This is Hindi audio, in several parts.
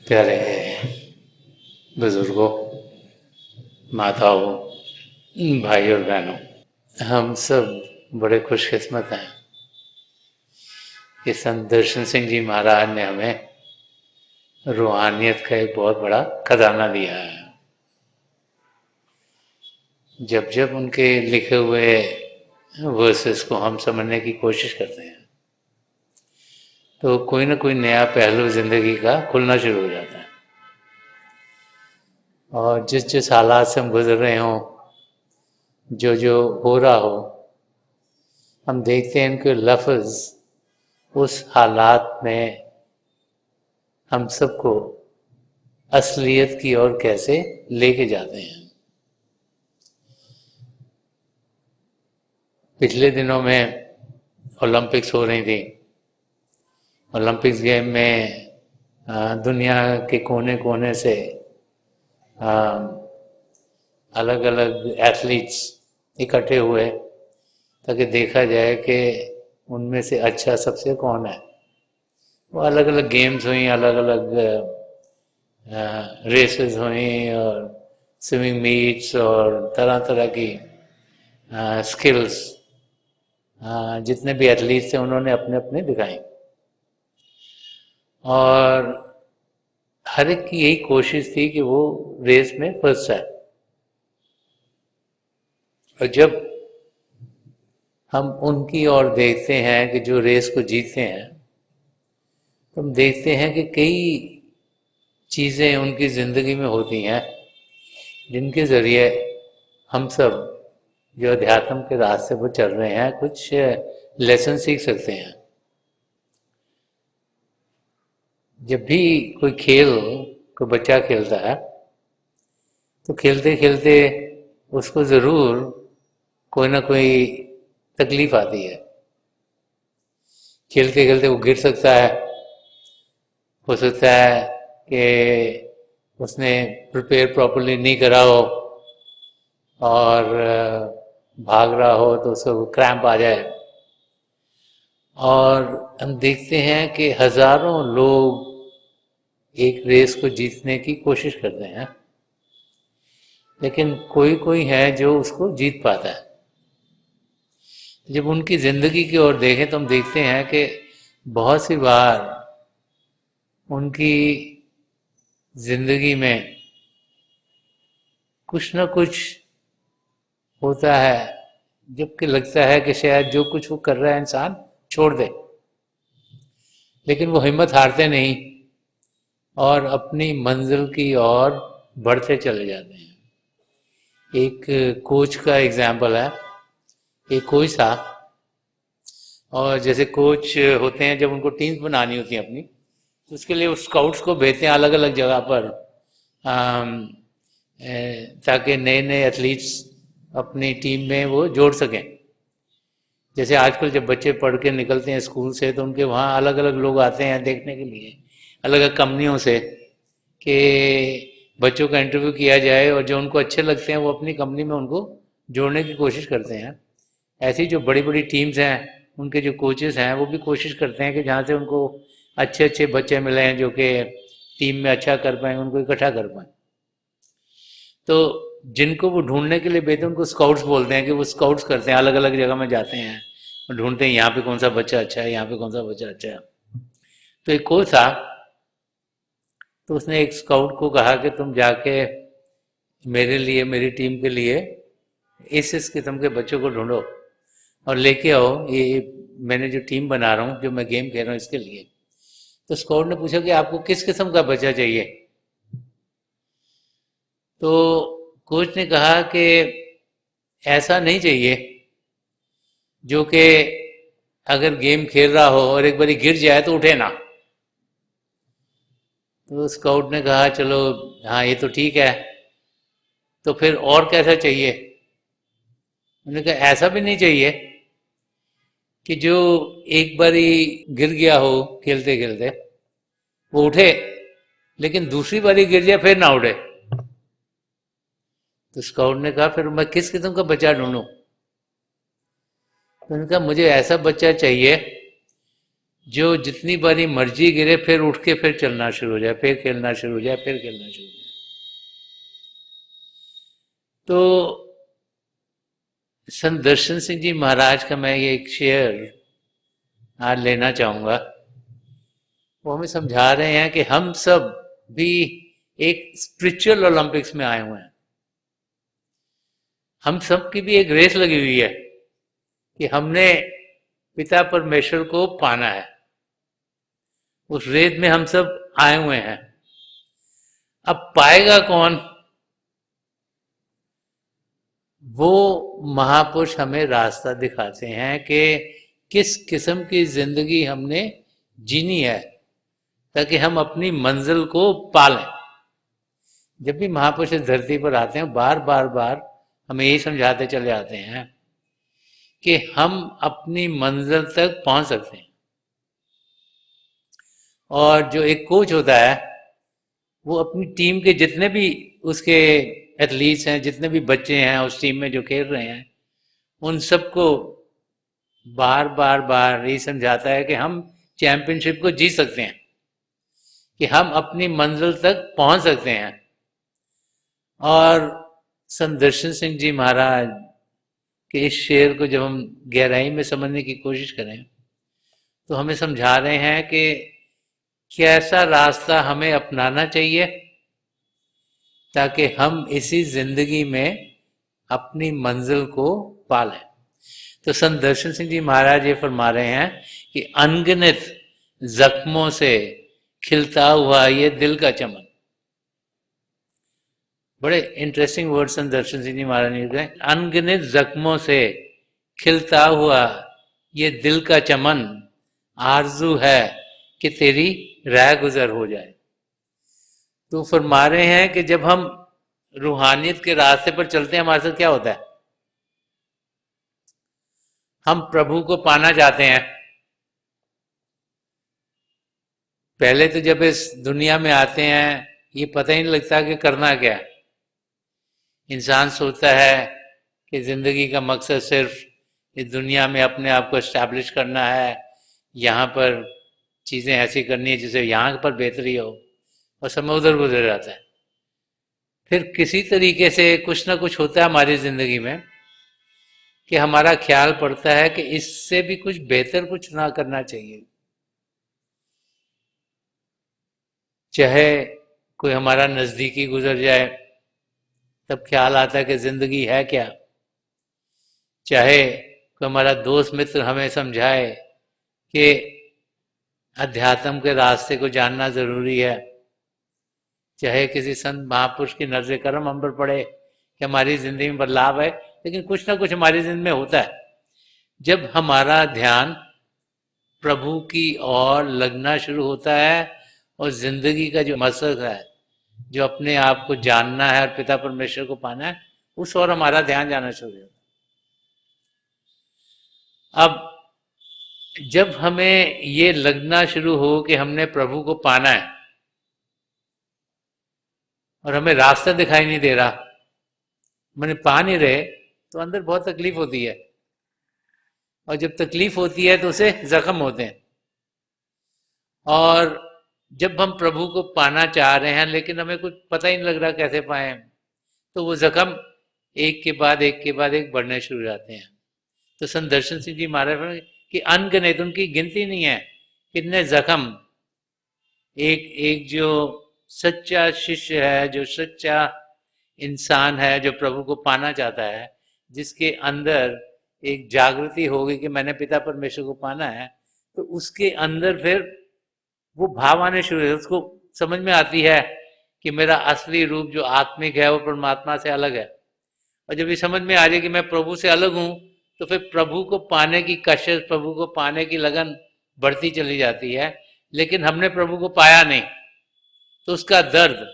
प्यारे बुजुर्गों, माताओं, भाई और बहनों, हम सब बड़े खुशकिस्मत हैं कि संत दर्शन सिंह जी महाराज ने हमें रूहानियत का एक बहुत बड़ा खजाना दिया है। जब जब उनके लिखे हुए वर्सेस को हम समझने की कोशिश करते हैं तो कोई ना कोई नया पहलू जिंदगी का खुलना शुरू हो जाता है। और जिस जिस हालात से हम गुजर रहे हों, जो जो हो रहा हो, हम देखते हैं इनके लफ्ज़ उस हालात में हम सबको असलियत की ओर कैसे लेके जाते हैं। पिछले दिनों में ओलंपिक्स हो रही थी। ओलंपिक्स गेम में दुनिया के कोने कोने से अलग अलग एथलीट्स इकट्ठे हुए ताकि देखा जाए कि उनमें से अच्छा सबसे कौन है। वो अलग अलग गेम्स हुई, अलग अलग रेसेस हुई और स्विमिंग मीट्स और तरह तरह की स्किल्स जितने भी एथलीट्स थे उन्होंने अपने अपने दिखाई। और हर एक की यही कोशिश थी कि वो रेस में फर्स्ट आए। और जब हम उनकी ओर देखते हैं कि जो रेस को जीतते हैं, तो हम देखते हैं कि कई चीज़ें उनकी ज़िंदगी में होती हैं जिनके ज़रिए हम सब जो अध्यात्म के रास्ते पर चल रहे हैं कुछ लेसन सीख सकते हैं। जब भी कोई खेल कोई बच्चा खेलता है तो खेलते खेलते उसको ज़रूर कोई ना कोई तकलीफ आती है। खेलते खेलते वो गिर सकता है, हो सकता है कि उसने प्रिपेयर प्रॉपर्ली नहीं करा हो और भाग रहा हो तो उसको क्रैम्प आ जाए। और हम देखते हैं कि हजारों लोग एक रेस को जीतने की कोशिश करते हैं, लेकिन कोई कोई है जो उसको जीत पाता है। जब उनकी ज़िंदगी की ओर देखें तो हम देखते हैं कि बहुत सी बार उनकी ज़िंदगी में कुछ ना कुछ होता है जबकि लगता है कि शायद जो कुछ वो कर रहा है इंसान छोड़ दे, लेकिन वो हिम्मत हारते नहीं और अपनी मंजिल की ओर बढ़ते चले जाते हैं। एक कोच का एग्जाम्पल है। एक कोच था और जैसे कोच होते हैं, जब उनको टीम्स बनानी होती हैं अपनी, तो उसके लिए वो स्काउट्स को भेजते हैं अलग अलग जगह पर ताकि नए नए एथलीट्स अपनी टीम में वो जोड़ सकें। जैसे आजकल जब बच्चे पढ़ के निकलते हैं स्कूल से तो उनके वहाँ अलग अलग लोग आते हैं देखने के लिए, अलग अलग कंपनियों से, कि बच्चों का इंटरव्यू किया जाए और जो उनको अच्छे लगते हैं वो अपनी कंपनी में उनको जोड़ने की कोशिश करते हैं। ऐसी जो बड़ी बड़ी टीम्स हैं उनके जो कोचेस हैं वो भी कोशिश करते हैं कि जहाँ से उनको अच्छे अच्छे बच्चे मिले हैं जो कि टीम में अच्छा कर पाएँ, उनको इकट्ठा कर पाएँ। तो जिनको वो ढूंढने के लिए भेजते हैं उनको स्काउट्स बोलते हैं कि वो स्काउट्स करते हैं, अलग अलग जगह में जाते हैं और ढूंढते हैं यहाँ पे कौन सा बच्चा अच्छा है, यहाँ पे कौन सा बच्चा अच्छा है। तो एक कोच था, तो उसने एक स्काउट को कहा कि तुम जाके मेरे लिए, मेरी टीम के लिए इस किस्म के बच्चों को ढूंढो और लेके आओ, ये मैंने जो टीम बना रहा हूँ, जो मैं गेम खेल रहा हूँ इसके लिए। तो स्काउट ने पूछा कि आपको किस किस्म का बच्चा चाहिए। तो कोच ने कहा कि ऐसा नहीं चाहिए जो कि अगर गेम खेल रहा हो और एक बारी गिर जाए तो उठे ना। तो स्काउट ने कहा चलो हाँ ये तो ठीक है, तो फिर और कैसा चाहिए। उन्होंने कहा ऐसा भी नहीं चाहिए कि जो एक बारी गिर गया हो खेलते खेलते वो उठे, लेकिन दूसरी बारी गिर जाए फिर ना उठे। तो स्काउट ने कहा फिर मैं किस किस्म का बच्चा ढूंढूं। तो उन्होंने कहा मुझे ऐसा बच्चा चाहिए जो जितनी बारी मर्जी गिरे फिर उठ के फिर चलना शुरू हो जाए, फिर खेलना शुरू हो जाए, फिर खेलना शुरू हो जाए। तो संत दर्शन सिंह जी महाराज का मैं ये एक शेयर आज लेना चाहूँगा। वो हमें समझा रहे हैं कि हम सब भी एक स्पिरिचुअल ओलंपिक्स में आए हुए हैं। हम सब की भी एक रेस लगी हुई है कि हमने पिता परमेश्वर को पाना है। उस रेस में हम सब आए हुए हैं। अब पाएगा कौन? वो महापुरुष हमें रास्ता दिखाते हैं कि किस किस्म की जिंदगी हमने जीनी है ताकि हम अपनी मंजिल को पालें। जब भी महापुरुष इस धरती पर आते हैं बार बार बार हमें यही समझाते चले आते हैं कि हम अपनी मंजिल तक पहुंच सकते हैं। और जो एक कोच होता है वो अपनी टीम के जितने भी उसके एथलीट्स हैं, जितने भी बच्चे हैं उस टीम में जो खेल रहे हैं, उन सबको बार बार बार ये समझाता है कि हम चैंपियनशिप को जीत सकते हैं, कि हम अपनी मंजिल तक पहुंच सकते हैं। और संत दर्शन सिंह जी महाराज के इस शेर को जब हम गहराई में समझने की कोशिश करें तो हमें समझा रहे हैं कि कैसा रास्ता हमें अपनाना चाहिए ताकि हम इसी जिंदगी में अपनी मंजिल को पालें। तो संत दर्शन सिंह जी महाराज ये फरमा रहे हैं कि अनगिनत जख्मों से खिलता हुआ ये दिल का चमन। बड़े इंटरेस्टिंग वर्ड संत दर्शन सिंह जी महाराज ने कहे, अनगिनत जख्मों से खिलता हुआ ये दिल का चमन, आरजू है कि तेरी राह गुजर हो जाए। तो फरमा रहे हैं कि जब हम रूहानियत के रास्ते पर चलते हैं हमारे साथ क्या होता है? हम प्रभु को पाना चाहते हैं। पहले तो जब इस दुनिया में आते हैं ये पता ही नहीं लगता कि करना क्या है। इंसान सोचता है कि जिंदगी का मकसद सिर्फ इस दुनिया में अपने आप को एस्टैब्लिश करना है, यहाँ पर चीज़ें ऐसी करनी है जिससे यहाँ पर बेहतरी हो, और समय उधर गुजर जाता है। फिर किसी तरीके से कुछ ना कुछ होता है हमारी ज़िंदगी में कि हमारा ख्याल पड़ता है कि इससे भी कुछ बेहतर कुछ ना करना चाहिए। चाहे कोई हमारा नज़दीकी गुजर जाए तब ख्याल आता है कि ज़िंदगी है क्या। चाहे कोई हमारा दोस्त मित्र हमें समझाए कि अध्यात्म के रास्ते को जानना ज़रूरी है, चाहे किसी संत महापुरुष की नजर करम हम पर पड़े कि हमारी ज़िंदगी में बदलाव है, लेकिन कुछ ना कुछ हमारी ज़िंदगी में होता है। जब हमारा ध्यान प्रभु की ओर लगना शुरू होता है और ज़िंदगी का जो मकसद है, जो अपने आप को जानना है और पिता परमेश्वर को पाना है, उस ओर हमारा ध्यान जाना शुरू होता है। अब जब हमें ये लगना शुरू हो कि हमने प्रभु को पाना है और हमें रास्ता दिखाई नहीं दे रहा, मैंने पा नहीं रहे, तो अंदर बहुत तकलीफ होती है। और जब तकलीफ होती है तो उसे जख्म होते हैं। और जब हम प्रभु को पाना चाह रहे हैं लेकिन हमें कुछ पता ही नहीं लग रहा कैसे पाए, तो वो जख्म एक के बाद एक के बाद एक बढ़ने शुरू हो जाते हैं। तो संत दर्शन सिंह जी महाराज की अनगिनत, उनकी गिनती नहीं है कितने जख्म एक एक जो सच्चा शिष्य है, जो सच्चा इंसान है, जो प्रभु को पाना चाहता है, जिसके अंदर एक जागृति होगी कि मैंने पिता परमेश्वर को पाना है, तो उसके अंदर फिर वो भाव आने शुरू है। उसको समझ में आती है कि मेरा असली रूप जो आत्मिक है वो परमात्मा से अलग है। और जब ये समझ में आ जाए कि मैं प्रभु से अलग हूँ, तो फिर प्रभु को पाने की कशिश, प्रभु को पाने की लगन बढ़ती चली जाती है। लेकिन हमने प्रभु को पाया नहीं, तो उसका दर्द,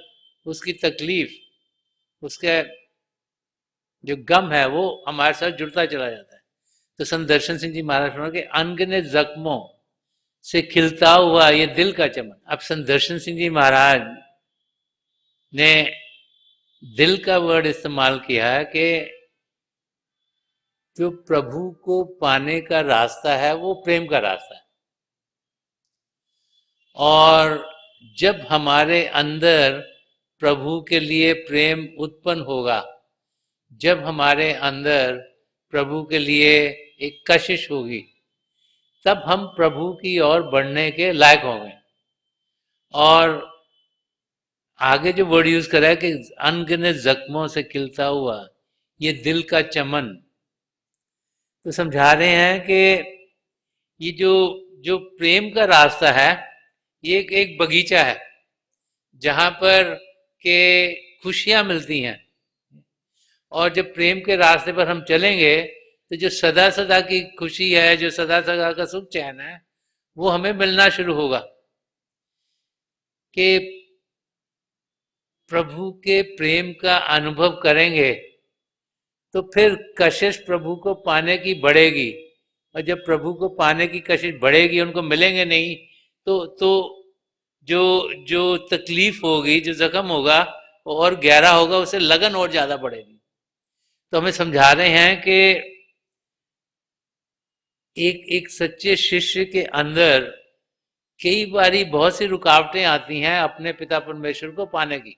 उसकी तकलीफ, उसके जो गम है वो हमारे साथ जुड़ता चला जाता है। तो संत दर्शन सिंह जी महाराज के अनगिनत जख्मों से खिलता हुआ ये दिल का चमन। अब संत दर्शन सिंह जी महाराज ने दिल का वर्ड इस्तेमाल किया है कि जो प्रभु को पाने का रास्ता है वो प्रेम का रास्ता है। और जब हमारे अंदर प्रभु के लिए प्रेम उत्पन्न होगा, जब हमारे अंदर प्रभु के लिए एक कशिश होगी, तब हम प्रभु की ओर बढ़ने के लायक होंगे। और आगे जो वर्ड यूज करा है कि अनगिनत जख्मों से खिलता हुआ ये दिल का चमन, तो समझा रहे हैं कि ये जो जो प्रेम का रास्ता है ये एक बगीचा है जहां पर के खुशियां मिलती हैं। और जब प्रेम के रास्ते पर हम चलेंगे तो जो सदा सदा की खुशी है, जो सदा सदा का सुख चैन है, वो हमें मिलना शुरू होगा। कि प्रभु के प्रेम का अनुभव करेंगे तो फिर कशिश प्रभु को पाने की बढ़ेगी, और जब प्रभु को पाने की कशिश बढ़ेगी, उनको मिलेंगे नहीं, तो जो जो तकलीफ होगी, जो जख्म होगा वो और गहरा होगा, उससे लगन और ज्यादा बढ़ेगी। तो हमें समझा रहे हैं कि एक सच्चे शिष्य के अंदर कई बारी बहुत सी रुकावटें आती हैं अपने पिता परमेश्वर को पाने की।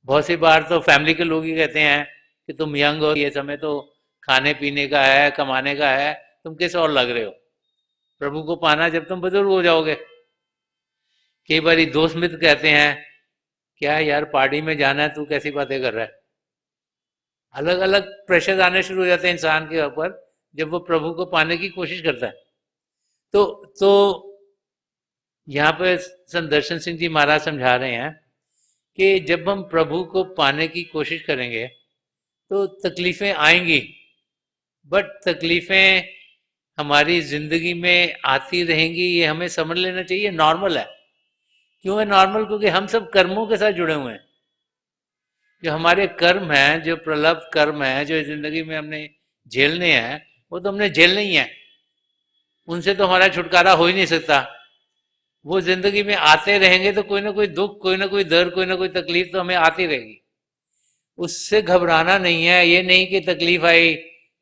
बहुत सी बार तो फैमिली के लोग ही कहते हैं कि तुम यंग हो, ये समय तो खाने पीने का है, कमाने का है, तुम किस और लग रहे हो, प्रभु को पाना जब तुम बुजुर्ग हो जाओगे। कई बार दोस्त मित्र कहते हैं क्या यार पार्टी में जाना है, तू कैसी बातें कर रहा है। अलग अलग प्रेशर आने शुरू हो जाते हैं इंसान के ऊपर जब वो प्रभु को पाने की कोशिश करता है। तो यहाँ पे संत दर्शन सिंह जी महाराज समझा रहे हैं कि जब हम प्रभु को पाने की कोशिश करेंगे तो तकलीफें आएंगी, बट तकलीफें हमारी जिंदगी में आती रहेंगी, ये हमें समझ लेना चाहिए, नॉर्मल है। क्यों है नॉर्मल? क्योंकि हम सब कर्मों के साथ जुड़े हुए हैं। जो हमारे कर्म हैं, जो प्रलब्ध कर्म हैं, जो जिंदगी में हमने झेलने हैं, वो तो हमने झेलने ही है, उनसे तो हमारा छुटकारा हो ही नहीं सकता। वो जिंदगी में आते रहेंगे तो कोई ना कोई दुख, कोई ना कोई दर्द, कोई ना कोई तकलीफ तो हमें आती रहेगी। उससे घबराना नहीं है। ये नहीं कि तकलीफ आई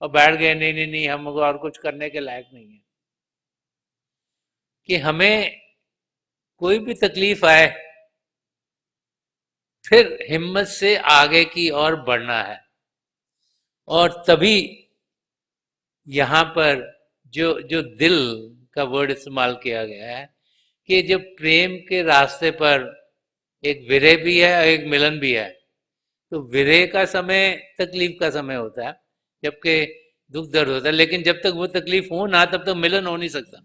और बैठ गए, नहीं नहीं नहीं हम और कुछ करने के लायक नहीं है। कि हमें कोई भी तकलीफ आए फिर हिम्मत से आगे की ओर बढ़ना है। और तभी यहाँ पर जो जो दिल का वर्ड इस्तेमाल किया गया है कि जब प्रेम के रास्ते पर एक विरह भी है और एक मिलन भी है, तो विरह का समय तकलीफ का समय होता है, जबकि दुख दर्द होता है। लेकिन जब तक वो तकलीफ हो ना, तब तक मिलन हो नहीं सकता।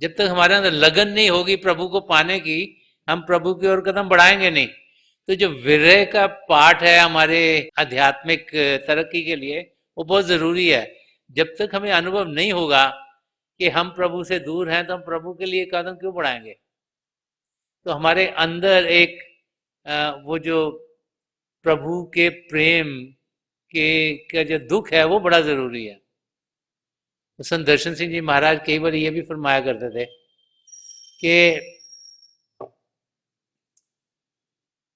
जब तक हमारे अंदर लगन नहीं होगी प्रभु को पाने की, हम प्रभु की ओर कदम बढ़ाएंगे नहीं। तो जो विरह का पाठ है हमारे आध्यात्मिक तरक्की के लिए, वो बहुत जरूरी है। जब तक हमें अनुभव नहीं होगा कि हम प्रभु से दूर हैं, तो हम प्रभु के लिए कदम क्यों बढ़ाएंगे? तो हमारे अंदर एक वो जो प्रभु के प्रेम के का जो दुख है वो बड़ा जरूरी है। तो संत दर्शन सिंह जी महाराज कई बार ये भी फरमाया करते थे कि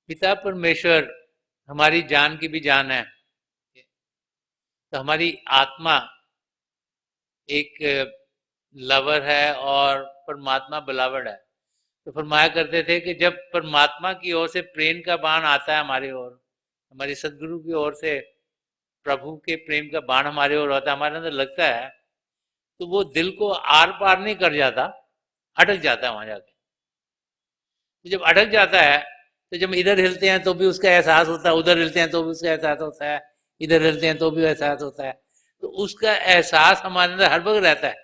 पिता परमेश्वर हमारी जान की भी जान है, तो हमारी आत्मा एक लवर है और परमात्मा बिलावड है। तो फरमाया करते थे कि जब परमात्मा की ओर से प्रेम का बाण आता है हमारी ओर, हमारी सदगुरु की ओर से प्रभु के प्रेम का बाण हमारे ओर होता है, हमारे अंदर लगता है, तो वो दिल को आर पार नहीं कर जाता, अटक जाता है वहां जाके। तो जब अटक जाता है तो जब इधर हिलते हैं तो भी उसका एहसास होता है, उधर हिलते हैं तो भी उसका एहसास होता है, इधर हिलते हैं तो भी एहसास होता है। तो उसका एहसास हमारे अंदर हर वक्त रहता है।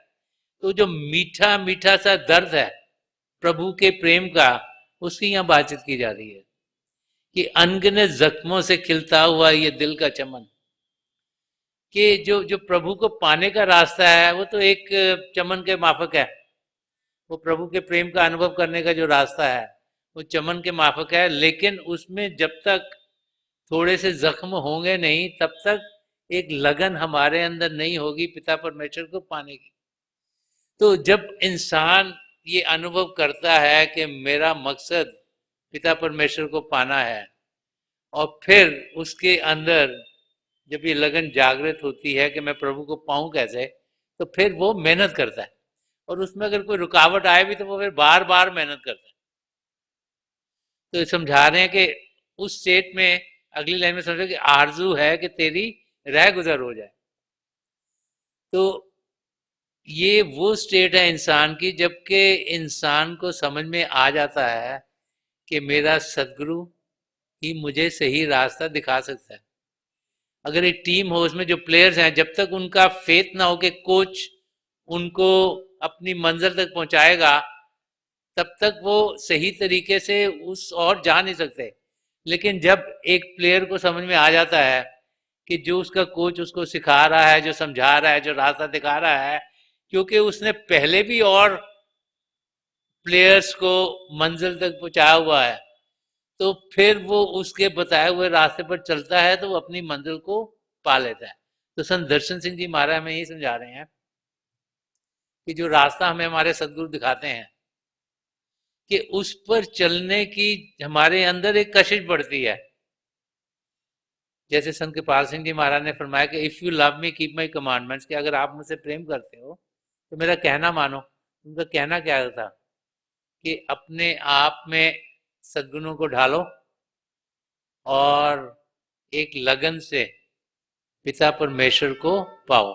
तो जो मीठा मीठा सा दर्द है प्रभु के प्रेम का, उसकी यहाँ बातचीत की जा रही है कि अनगिनत जख्मों से खिलता हुआ ये दिल का चमन। कि जो जो प्रभु को पाने का रास्ता है वो तो एक चमन के माफक है। वो प्रभु के प्रेम का अनुभव करने का जो रास्ता है वो चमन के माफक है। लेकिन उसमें जब तक थोड़े से जख्म होंगे नहीं, तब तक एक लगन हमारे अंदर नहीं होगी पिता परमेश्वर को पाने की। तो जब इंसान ये अनुभव करता है कि मेरा मकसद पिता परमेश्वर को पाना है, और फिर उसके अंदर जब ये लगन जागृत होती है कि मैं प्रभु को पाऊं कैसे, तो फिर वो मेहनत करता है। और उसमें अगर कोई रुकावट आए भी तो वो फिर बार बार मेहनत करते हैं। तो ये समझा रहे हैं कि उस स्टेट में अगली लाइन में समझो कि आरजू है कि तेरी रह गुजर हो जाए। तो ये वो स्टेट है इंसान की जबकि इंसान को समझ में आ जाता है कि मेरा सदगुरु ही मुझे सही रास्ता दिखा सकता है। अगर एक टीम हो उसमें जो प्लेयर्स हैं, जब तक उनका फेथ ना हो कि कोच उनको अपनी मंजिल तक पहुंचाएगा, तब तक वो सही तरीके से उस और जा नहीं सकते। लेकिन जब एक प्लेयर को समझ में आ जाता है कि जो उसका कोच उसको सिखा रहा है, जो समझा रहा है, जो रास्ता दिखा रहा है, क्योंकि उसने पहले भी और प्लेयर्स को मंजिल तक पहुंचाया हुआ है, तो फिर वो उसके बताए हुए रास्ते पर चलता है तो वो अपनी मंजिल को पा लेता है। तो संत दर्शन सिंह जी महाराज हमें यही समझा रहे हैं कि जो रास्ता हमें हमारे सदगुरु दिखाते हैं कि उस पर चलने की हमारे अंदर एक कशिश बढ़ती है। जैसे संत कृपाल सिंह जी महाराज ने फरमाया कि if you love me keep my commandments, कि अगर आप मुझसे प्रेम करते हो तो मेरा कहना मानो। उनका कहना क्या था कि अपने आप में सद्गुणों को ढालो और एक लगन से पिता परमेश्वर को पाओ।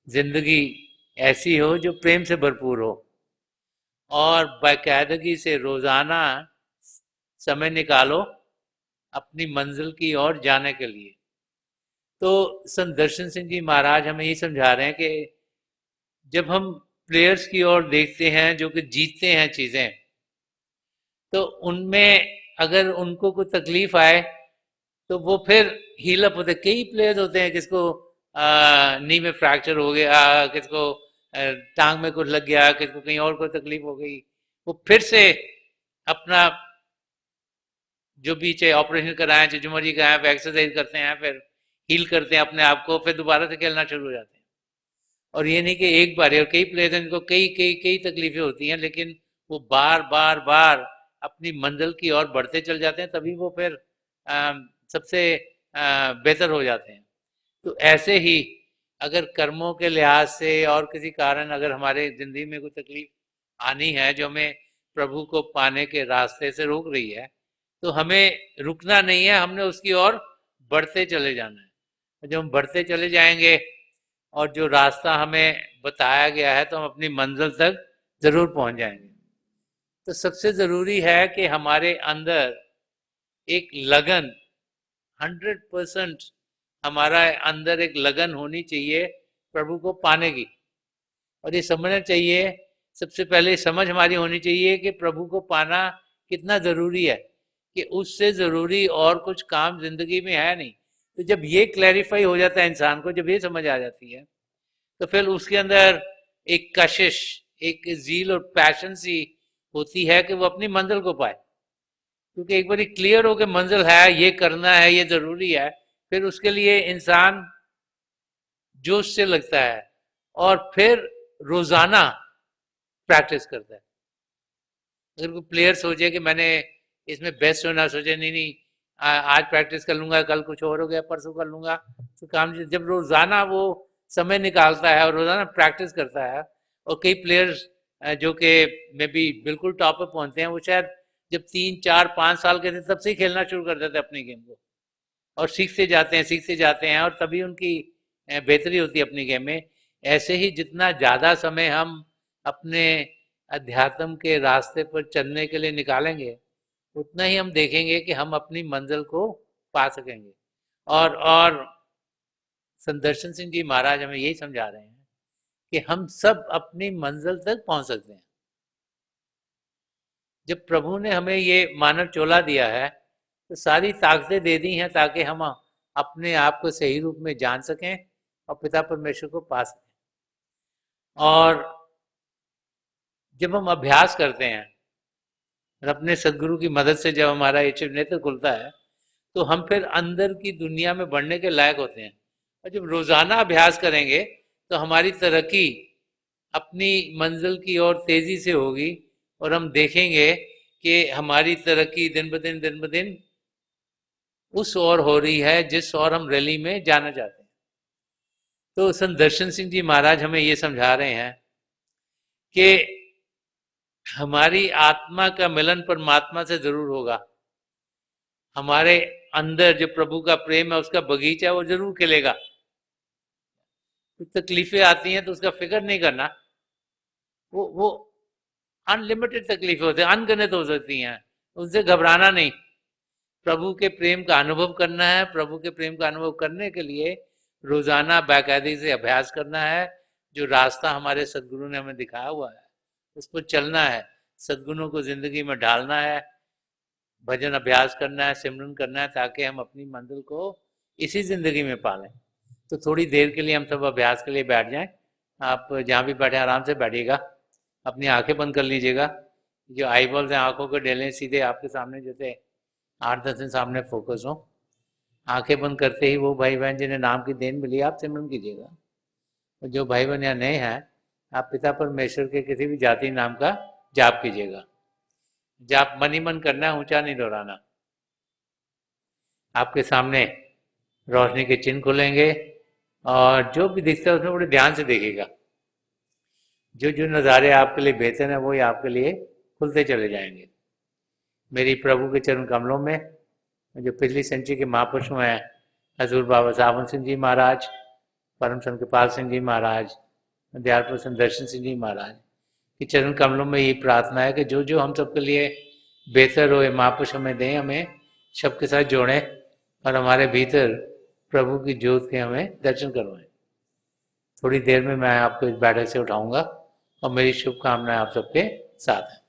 जिंदगी ऐसी हो जो प्रेम से भरपूर हो और बाकायदगी से रोजाना समय निकालो अपनी मंजिल की ओर जाने के लिए। तो संत दर्शन सिंह जी महाराज हमें ये समझा रहे हैं कि जब हम प्लेयर्स की ओर देखते हैं जो कि जीतते हैं चीजें, तो उनमें अगर उनको कोई तकलीफ आए तो वो फिर हील अप होते। कई प्लेयर्स होते हैं किसको नी में फ्रैक्चर हो गया, किसको टांग में कुछ लग गया, किसको कहीं और कोई तकलीफ हो गई, वो फिर से अपना जो भी चाहे ऑपरेशन कराएं, चाहे जो मर्जी कराएं, फिर एक्सरसाइज करते हैं, फिर हील करते हैं अपने आप को, फिर दोबारा से खेलना शुरू हो जाते हैं। और ये नहीं कि एक बार, और कई प्लेयर हैं जिनको कई कई कई तकलीफें होती हैं, लेकिन वो बार बार बार अपनी मंजिल की ओर बढ़ते चल जाते हैं, तभी वो फिर सबसे बेहतर हो जाते हैं। तो ऐसे ही अगर कर्मों के लिहाज से और किसी कारण अगर हमारे जिंदगी में कोई तकलीफ आनी है जो हमें प्रभु को पाने के रास्ते से रोक रही है, तो हमें रुकना नहीं है, हमने उसकी ओर बढ़ते चले जाना है। जब हम बढ़ते चले जाएंगे और जो रास्ता हमें बताया गया है तो हम अपनी मंजिल तक जरूर पहुंच जाएंगे। तो सबसे जरूरी है कि हमारे अंदर एक लगन, 100% हमारा अंदर एक लगन होनी चाहिए प्रभु को पाने की। और ये समझना चाहिए, सबसे पहले समझ हमारी होनी चाहिए कि प्रभु को पाना कितना जरूरी है, कि उससे जरूरी और कुछ काम जिंदगी में है नहीं। तो जब ये क्लैरिफाई हो जाता है इंसान को, जब ये समझ आ जाती है, तो फिर उसके अंदर एक कशिश, एक जील और पैशन सी होती है कि वो अपनी मंजिल को पाए। क्योंकि एक बार क्लियर हो कि मंजिल है, ये करना है, ये जरूरी है, फिर उसके लिए इंसान जोश से लगता है और फिर रोजाना प्रैक्टिस करता है। अगर कोई प्लेयर सोचे कि मैंने इसमें बेस्ट होना, सोचे नहीं नहीं आज प्रैक्टिस कर लूंगा, कल कुछ और हो गया, परसों कर लूंगा, तो काम जब रोजाना वो समय निकालता है और रोजाना प्रैक्टिस करता है। और कई प्लेयर्स जो कि मे बी बिल्कुल टॉप पे पहुंचते हैं, वो शायद जब 3 4 5 साल के थे तब से ही खेलना शुरू कर देते अपनी गेम को, और सीखते जाते हैं, सीखते जाते हैं, और तभी उनकी बेहतरी होती है अपनी गेम में। ऐसे ही जितना ज़्यादा समय हम अपने अध्यात्म के रास्ते पर चलने के लिए निकालेंगे, उतना ही हम देखेंगे कि हम अपनी मंजिल को पा सकेंगे। और संत दर्शन सिंह जी महाराज हमें यही समझा रहे हैं कि हम सब अपनी मंजिल तक पहुंच सकते हैं। जब प्रभु ने हमें ये मानव चोला दिया है तो सारी ताकतें दे दी हैं ताकि हम अपने आप को सही रूप में जान सकें और पिता परमेश्वर को पा सकें। और जब हम अभ्यास करते हैं और अपने सदगुरु की मदद से जब हमारा ये नेत्र खुलता है, तो हम फिर अंदर की दुनिया में बढ़ने के लायक होते हैं। और जब रोजाना अभ्यास करेंगे तो हमारी तरक्की अपनी मंजिल की ओर तेजी से होगी, और हम देखेंगे कि हमारी तरक्की दिन ब दिन उस ओर हो रही है जिस ओर हम रैली में जाना चाहते हैं। तो संत दर्शन सिंह जी महाराज हमें ये समझा रहे हैं कि हमारी आत्मा का मिलन परमात्मा से जरूर होगा, हमारे अंदर जो प्रभु का प्रेम है उसका बगीचा वो जरूर खिलेगा। कुछ तकलीफें आती हैं तो उसका फिक्र नहीं करना, वो अनलिमिटेड तकलीफें होती हैं, अनगिनत हो सकती हैं, उससे घबराना नहीं। प्रभु के प्रेम का अनुभव करना है, प्रभु के प्रेम का अनुभव करने के लिए रोजाना बाकायदगी से अभ्यास करना है। जो रास्ता हमारे सदगुरु ने हमें दिखाया हुआ है उस पर चलना है, सदगुणों को जिंदगी में डालना है, भजन अभ्यास करना है, सिमरन करना है, ताकि हम अपनी मंजिल को इसी जिंदगी में पालें। तो थोड़ी देर के लिए हम सब अभ्यास के लिए बैठ जाएं। आप जहाँ भी बैठे आराम से बैठिएगा, अपनी आंखें बंद कर लीजिएगा। जो आई बॉल्स हैं आंखों को डेलें सीधे आपके सामने, जैसे 8-10 दिन सामने फोकस हो। आंखें बंद करते ही वो भाई बहन जिन्हें नाम की देन मिली आप सिमरन कीजिएगा। और जो भाई बहन यहाँ नए हैं, आप पिता परमेश्वर के किसी भी जाति नाम का जाप कीजिएगा। जाप मन ही मन करना है, ऊंचा नहीं दोहराना। आपके सामने रोशनी के चिन्ह खुलेंगे और जो भी दिखता है उसमें बड़े ध्यान से देखिएगा। जो जो नज़ारे आपके लिए बेहतर हैं वही आपके लिए खुलते चले जाएंगे। मेरी प्रभु के चरण कमलों में जो पिछली सेंचुरी के महापुरुष हैं, हजूर बाबा सावन सिंह जी महाराज, परम संत कृपाल सिंह जी महाराज, दयाल संत दर्शन सिंह जी महाराज के चरण कमलों में ये प्रार्थना है कि जो जो हम सबके लिए बेहतर हो महापुरुष हमें दें, हमें सबके साथ जोड़ें और हमारे भीतर प्रभु की ज्योत के हमें दर्शन करवाएं। थोड़ी देर में मैं आपको इस बैठक से उठाऊंगा और मेरी शुभकामनाएं आप सबके साथ हैं।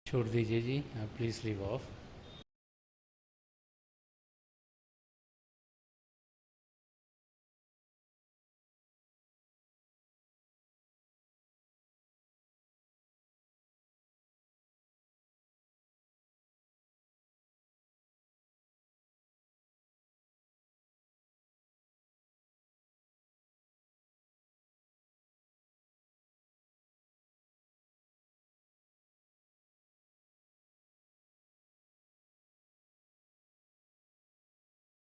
छोड़ दीजिए जी, आप प्लीज़ लीव ऑफ।